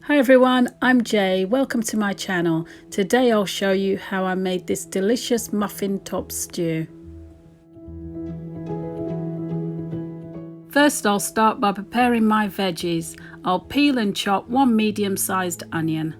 Hi everyone, I'm Jay. Welcome to my channel. Today I'll show you how I made this delicious muffin top stew. First I'll start by preparing my veggies. I'll peel and chop one medium-sized onion.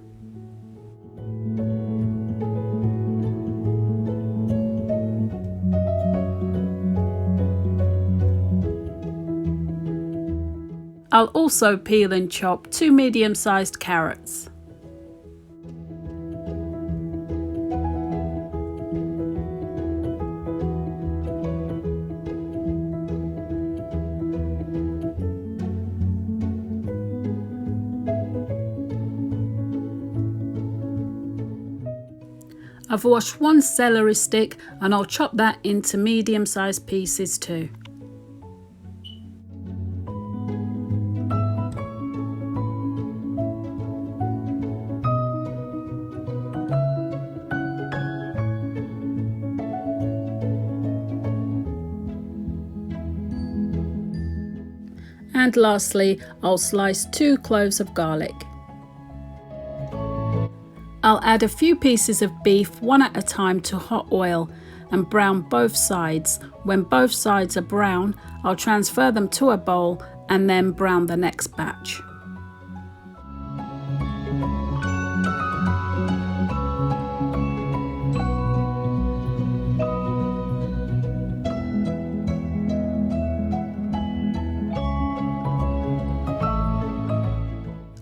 I'll also peel and chop two medium-sized carrots. I've washed one celery stick and I'll chop that into medium-sized pieces too. And lastly, I'll slice 2 cloves of garlic. I'll add a few pieces of beef one at a time to hot oil and brown both sides. When both sides are brown, I'll transfer them to a bowl and then brown the next batch.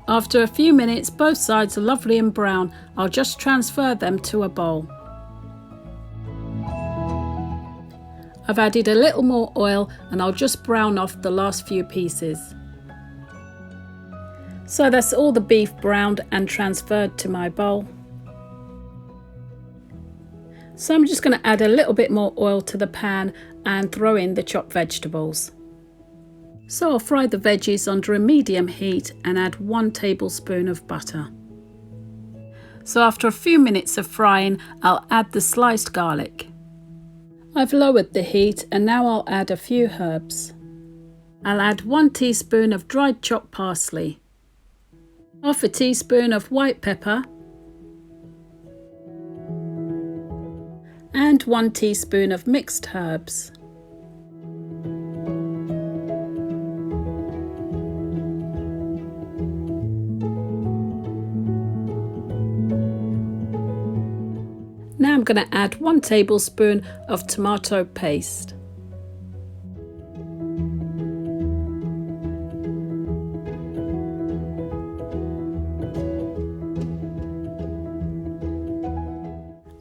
After a few minutes, both sides are lovely and brown. I'll just transfer them to a bowl. I've added a little more oil and I'll just brown off the last few pieces. So that's all the beef browned and transferred to my bowl. So I'm just going to add a little bit more oil to the pan and throw in the chopped vegetables. So I'll fry the veggies under a medium heat and add 1 tablespoon of butter. So after a few minutes of frying, I'll add the sliced garlic. I've lowered the heat and now I'll add a few herbs. I'll add 1 teaspoon of dried chopped parsley, half a teaspoon of white pepper, and 1 teaspoon of mixed herbs. Now I'm going to add 1 tablespoon of tomato paste.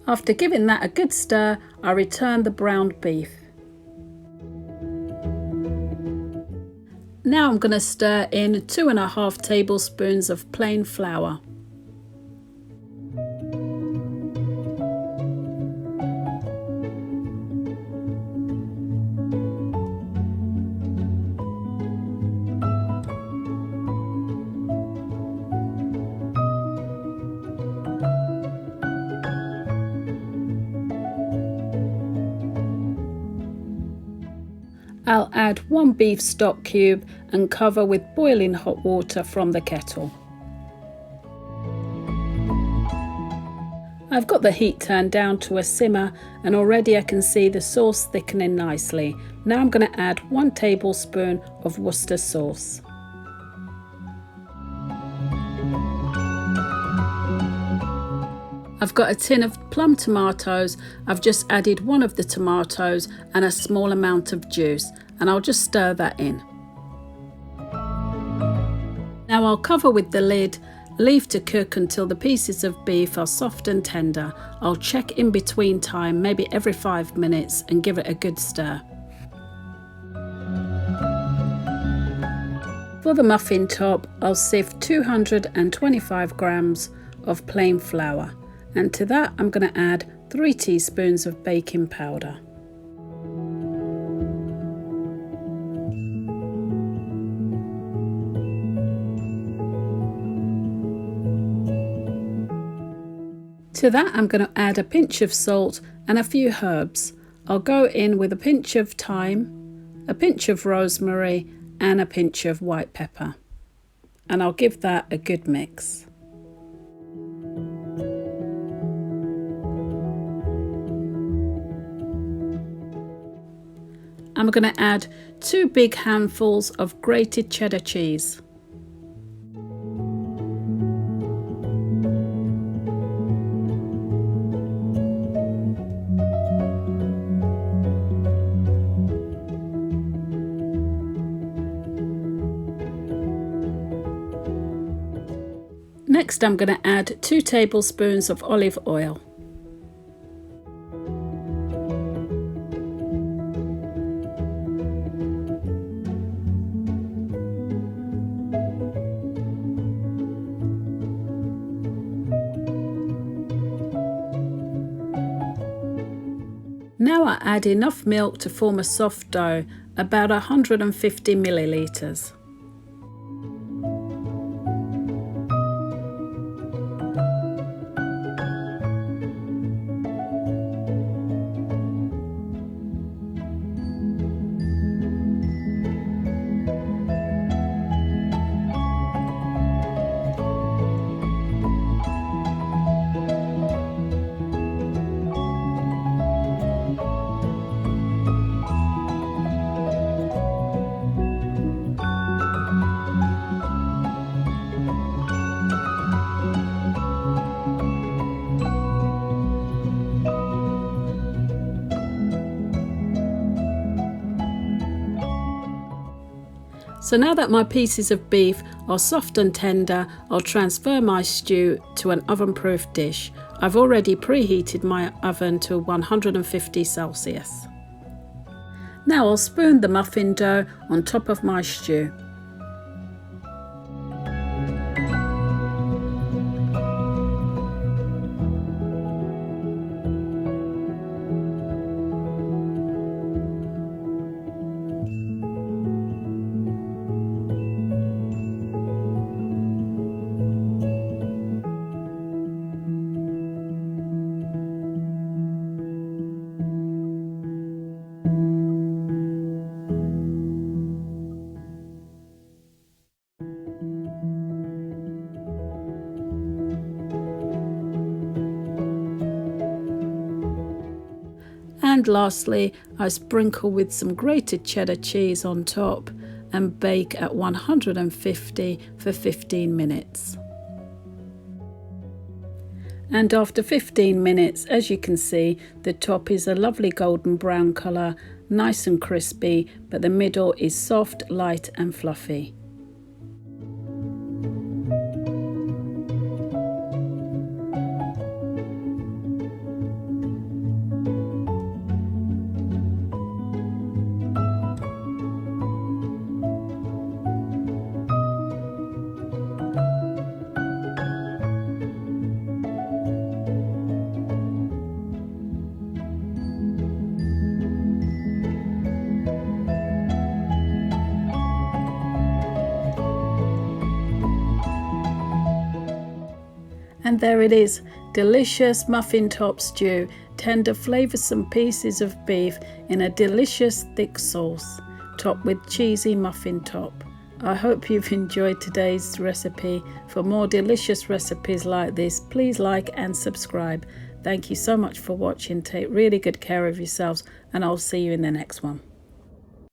After giving that a good stir, I return the browned beef. Now I'm going to stir in 2½ tablespoons of plain flour. I'll add 1 beef stock cube and cover with boiling hot water from the kettle. I've got the heat turned down to a simmer and already I can see the sauce thickening nicely. Now I'm going to add 1 tablespoon of Worcestershire sauce. I've got a tin of plum tomatoes. I've just added 1 of the tomatoes and a small amount of juice, and I'll just stir that in. Now I'll cover with the lid, leave to cook until the pieces of beef are soft and tender. I'll check in between time, maybe every 5 minutes, and give it a good stir. For the muffin top, I'll sift 225 grams of plain flour. And to that I'm going to add 3 teaspoons of baking powder. To that I'm going to add a pinch of salt and a few herbs. I'll go in with a pinch of thyme, a pinch of rosemary and a pinch of white pepper. and I'll give that a good mix. I'm going to add 2 big handfuls of grated cheddar cheese. Next, I'm going to add 2 tablespoons of olive oil. Now I add enough milk to form a soft dough, about 150 millilitres. So now that my pieces of beef are soft and tender, I'll transfer my stew to an oven-proof dish. I've already preheated my oven to 150 Celsius. Now I'll spoon the muffin dough on top of my stew. And lastly, I sprinkle with some grated cheddar cheese on top and bake at 150 for 15 minutes. And after 15 minutes, as you can see, the top is a lovely golden brown colour, nice and crispy, but the middle is soft, light and fluffy. And there it is, delicious muffin top stew, tender flavoursome pieces of beef in a delicious thick sauce, topped with cheesy muffin top. I hope you've enjoyed today's recipe. For more delicious recipes like this, please like and subscribe. Thank you so much for watching. Take really good care of yourselves, and I'll see you in the next one.